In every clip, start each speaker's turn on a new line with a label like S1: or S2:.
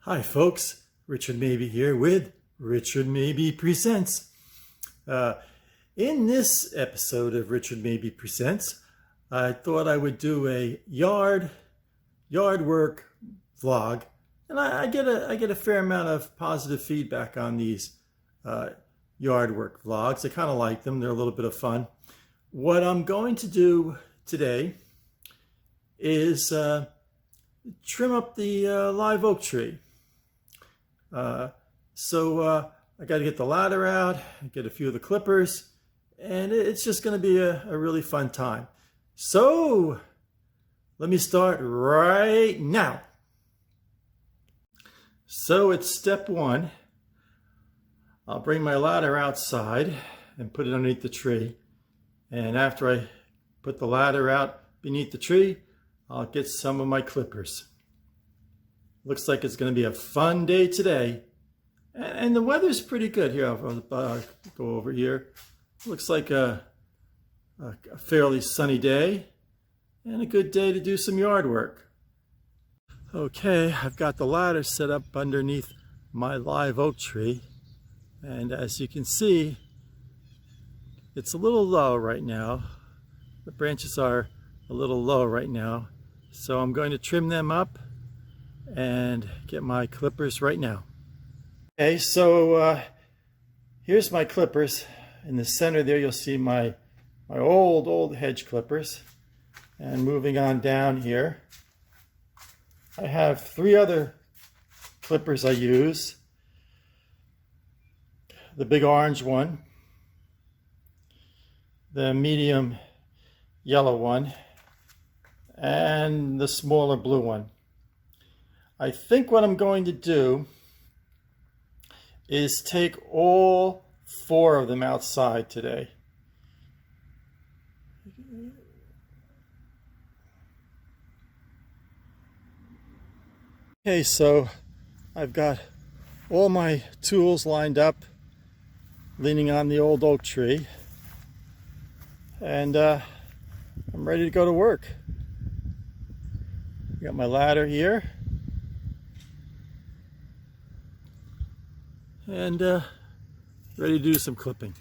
S1: Hi folks, Richard Mabey here with Richard Mabey Presents. In this episode of Richard Mabey Presents, I thought I would do a yard work vlog, and I get a fair amount of positive feedback on these yard work vlogs. I kind of like them. They're a little bit of fun. What I'm going to do today is trim up the live oak tree. I got to get the ladder out, get a few of the clippers, and it's just going to be a really fun time. So let me start right now. So it's step one. I'll bring my ladder outside and put it underneath the tree. And after I put the ladder out beneath the tree, I'll get some of my clippers. Looks like it's going to be a fun day today. And the weather's pretty good here. I'll go over here. Looks like a fairly sunny day and a good day to do some yard work. Okay, I've got the ladder set up underneath my live oak tree. And as you can see, it's a little low right now. The branches are a little low right now. So I'm going to trim them up and get my clippers right now. Okay, so here's my clippers. In the center there you'll see my old hedge clippers. And moving on down here, I have three other clippers I use. The big orange one, the medium yellow one, and the smaller blue one. I think what I'm going to do is take all four of them outside today. Okay, so I've got all my tools lined up, leaning on the old oak tree, and I'm ready to go to work. Got my ladder here. And ready to do some clipping.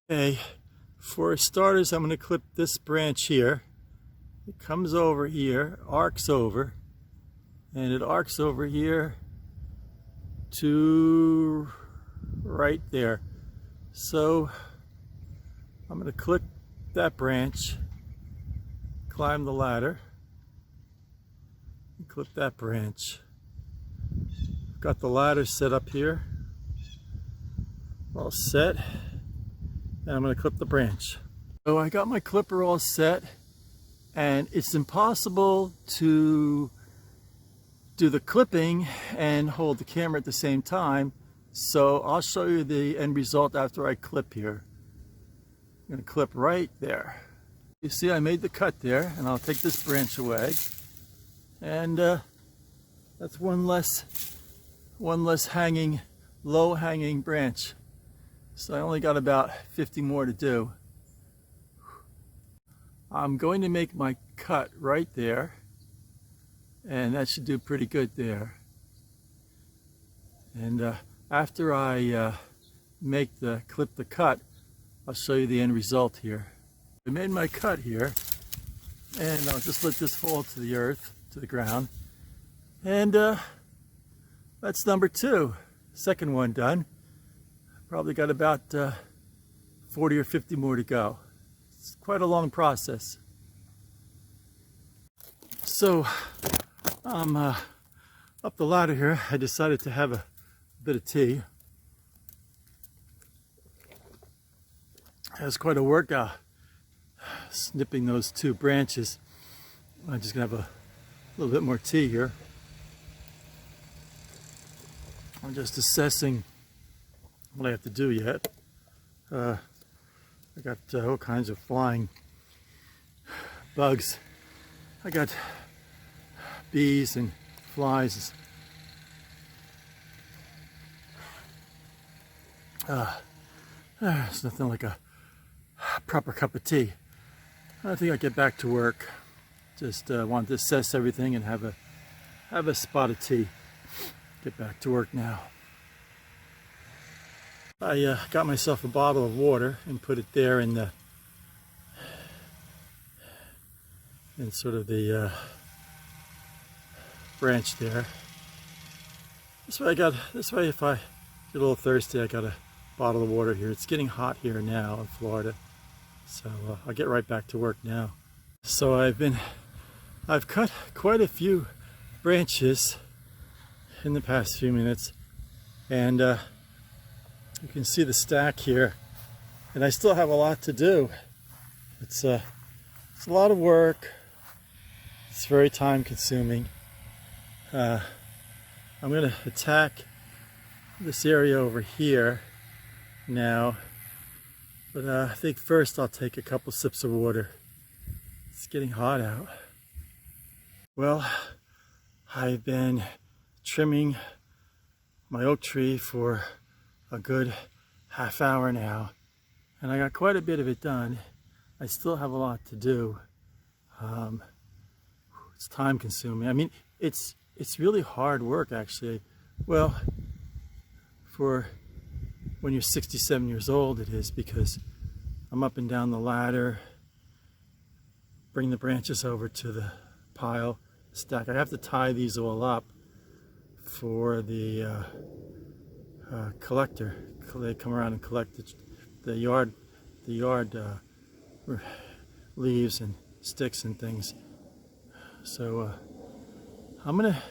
S1: Okay, for starters, I'm going to clip this branch here. It comes over here, arcs over, and it arcs over here to right there. So I'm going to clip that branch, climb the ladder, and clip that branch. Got the ladder set up here, all set, and I'm going to clip the branch. So I got my clipper all set, and it's impossible to do the clipping and hold the camera at the same time, so I'll show you the end result after I clip here. I'm going to clip right there. You see I made the cut there, and I'll take this branch away, and that's one less hanging, low-hanging branch. So I only got about 50 more to do. I'm going to make my cut right there, and that should do pretty good there. And after I clip the cut, I'll show you the end result here. I made my cut here, and I'll just let this fall to the earth, to the ground. And that's number two. Second one done. Probably got about 40 or 50 more to go. It's quite a long process. So I'm up the ladder here. I decided to have a bit of tea. It was quite a workout snipping those two branches. I'm just gonna have a little bit more tea here. I'm just assessing what I have to do yet. I got all kinds of flying bugs. I got bees and flies. It's nothing like a proper cup of tea. I think I'll get back to work. Just wanted to assess everything and have a have a spot of tea. Get back to work now. I got myself a bottle of water and put it there in sort of the branch there. This way if I get a little thirsty, I got a bottle of water here. It's getting hot here now in Florida, so I'll get right back to work now. So I've cut quite a few branches in the past few minutes, and you can see the stack here, and I still have a lot to do. It's a lot of work. It's very time consuming. I'm going to attack this area over here now, but I think first I'll take a couple sips of water. It's getting hot out. Well, I've been trimming my oak tree for a good half hour now, and I got quite a bit of it done. I still have a lot to do. It's time consuming. I mean, it's really hard work actually. Well, for when you're 67 years old it is, because I'm up and down the ladder, bring the branches over to the pile, stack. I have to tie these all up for the collector. They come around and collect the yard leaves and sticks and things. So I'm gonna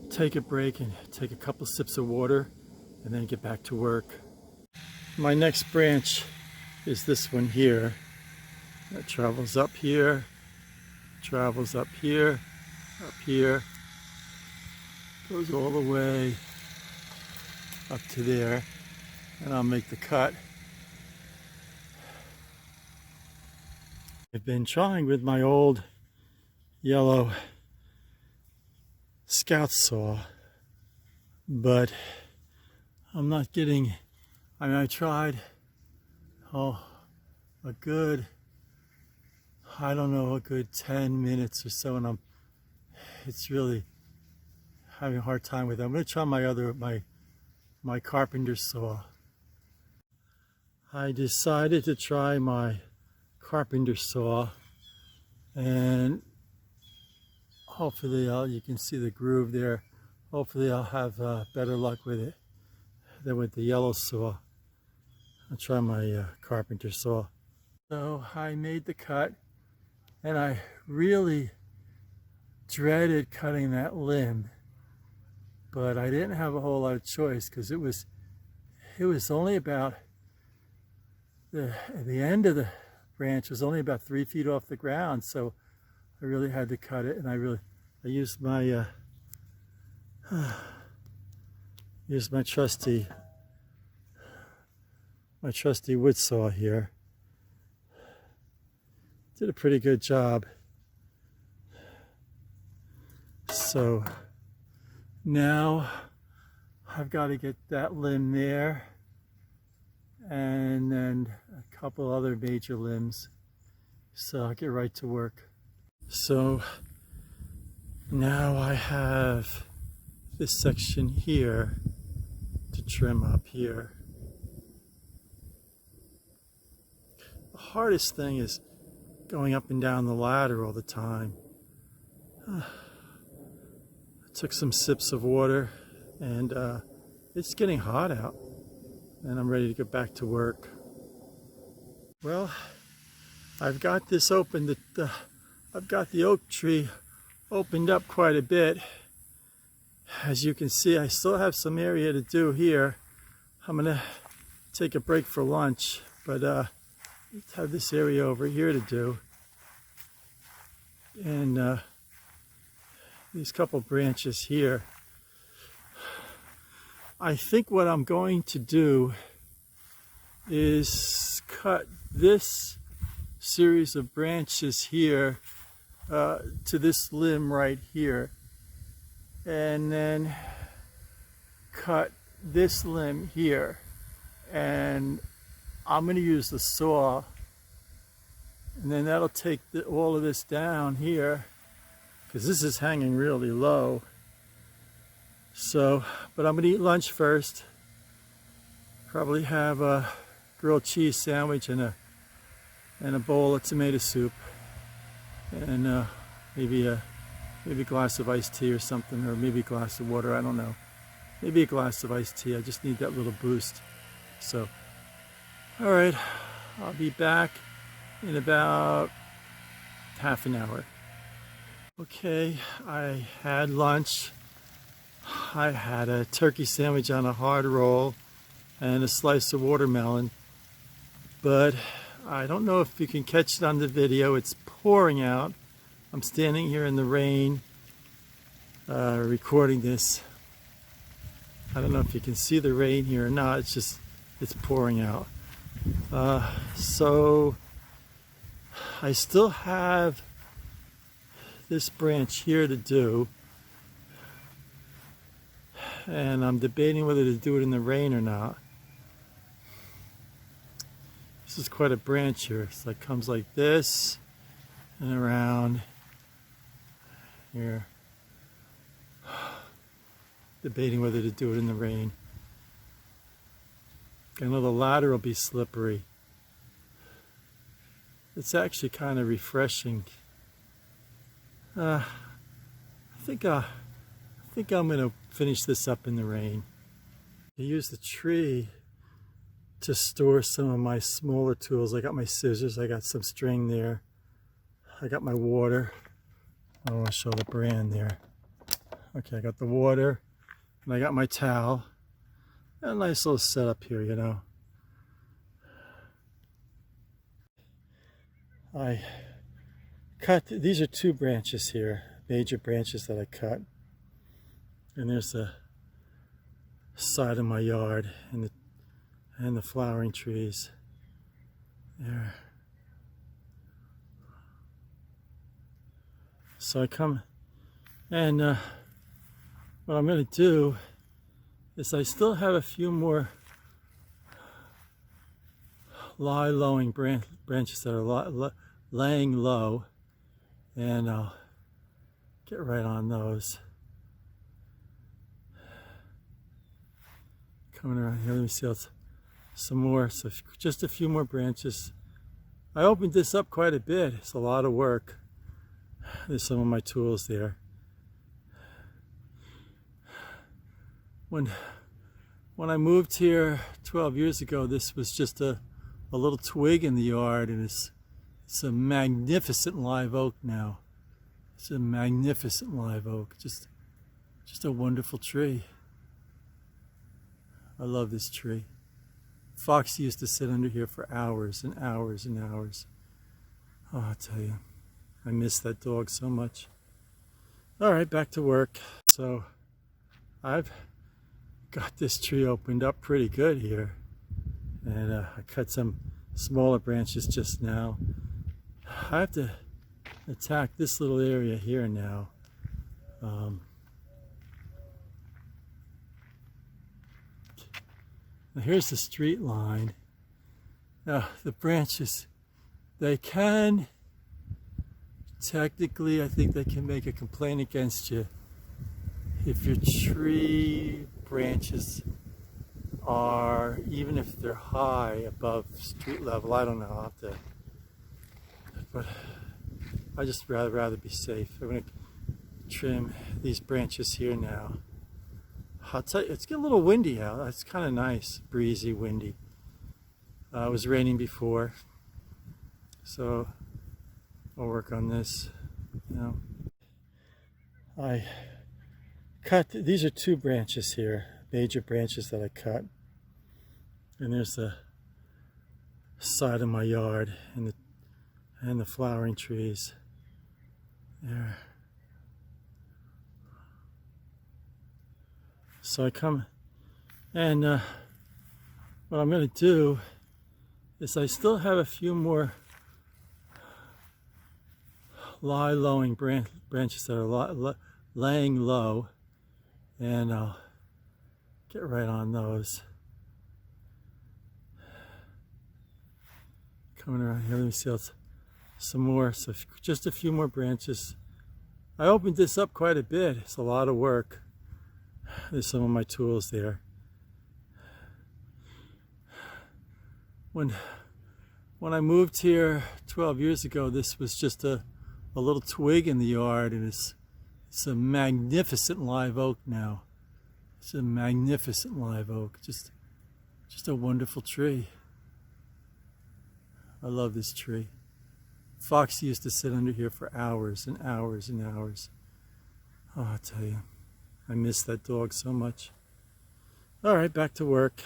S1: take a break and take a couple sips of water and then get back to work. My next branch is this one here. That travels up here, travels up here, goes all the way up to there, and I'll make the cut. I've been trying with my old yellow scout saw, but I'm not getting, I mean, I tried a good, I don't know, a good 10 minutes or so, and it's really having a hard time with it. I'm going to try my carpenter saw. I decided to try my carpenter saw, and hopefully you can see the groove there. Hopefully I'll have better luck with it than with the yellow saw. I'll try my carpenter saw. So I made the cut, and I really dreaded cutting that limb, but I didn't have a whole lot of choice, because it was only about the end of the branch was only about 3 feet off the ground, so I really had to cut it. And I used my trusty wood saw here. Did a pretty good job. So now I've got to get that limb there, and then a couple other major limbs. So I'll get right to work. So now I have this section here to trim up here. The hardest thing is going up and down the ladder all the time. I took some sips of water, and it's getting hot out, and I'm ready to get back to work. Well, I've got this open. I've got the oak tree opened up quite a bit. As you can see, I still have some area to do here. I'm gonna take a break for lunch, but let's have this area over here to do. And these couple branches here. I think what I'm going to do is cut this series of branches here to this limb right here, and then cut this limb here, and I'm going to use the saw, and then that'll take all of this down here, because this is hanging really low. So, but I'm gonna eat lunch first. Probably have a grilled cheese sandwich and a bowl of tomato soup, and maybe a glass of iced tea or something, or maybe a glass of water. I don't know. Maybe a glass of iced tea. I just need that little boost. So, all right, I'll be back in about half an hour. Okay, I had lunch. I had a turkey sandwich on a hard roll and a slice of watermelon, but I don't know if you can catch it on the video. It's pouring out. I'm standing here in the rain recording this. I don't know if you can see the rain here or not. It's pouring out. So I still have this branch here to do, and I'm debating whether to do it in the rain or not. This is quite a branch here. It's like comes like this and around here. Debating whether to do it in the rain. I know the ladder will be slippery. It's actually kind of refreshing. I think I'm going to finish this up in the rain. I use the tree to store some of my smaller tools. I got my scissors, I got some string there, I got my water. I want to show the brand there. Okay, I got the water, and I got my towel. A nice little setup here, you know. I cut, these are two branches here, major branches that I cut. And there's the side of my yard and the flowering trees there. So I come and what I'm going to do is I still have a few more low-lying branches that are laying low, and I'll get right on those. Coming around here, let me see some more. So just a few more branches. I opened this up quite a bit. It's a lot of work. There's some of my tools there. When I moved here 12 years ago, this was just a little twig in the yard, and it's a magnificent live oak now. It's a magnificent live oak. Just a wonderful tree. I love this tree. Foxy used to sit under here for hours and hours and hours. Oh, I'll tell you, I miss that dog so much. All right, back to work. So I've got this tree opened up pretty good here, and I cut some smaller branches just now. I have to attack this little area here now. Now here's the street line. Now the branches, they can technically, I think they can make a complaint against you if your tree branches are, even if they're high above street level. I don't know, I'll have to, but I just rather be safe. I'm going to trim these branches here now. I'll tell you, it's getting a little windy out. It's kind of nice, breezy, windy. It was raining before, so I'll work on this. You know, I cut, these are two branches here, major branches that I cut. And there's the side of my yard and the flowering trees there. So I come and what I'm going to do is I still have a few more low-lying branches that are laying low, and I'll get right on those. Coming around here, let me see some more. So just a few more branches. I opened this up quite a bit. It's a lot of work. There's some of my tools there. When I moved here 12 years ago, this was just a little twig in the yard, and it's a magnificent live oak now. It's a magnificent live oak. Just a wonderful tree. I love this tree. Foxy used to sit under here for hours and hours and hours. Oh, I tell you, I miss that dog so much. All right, back to work.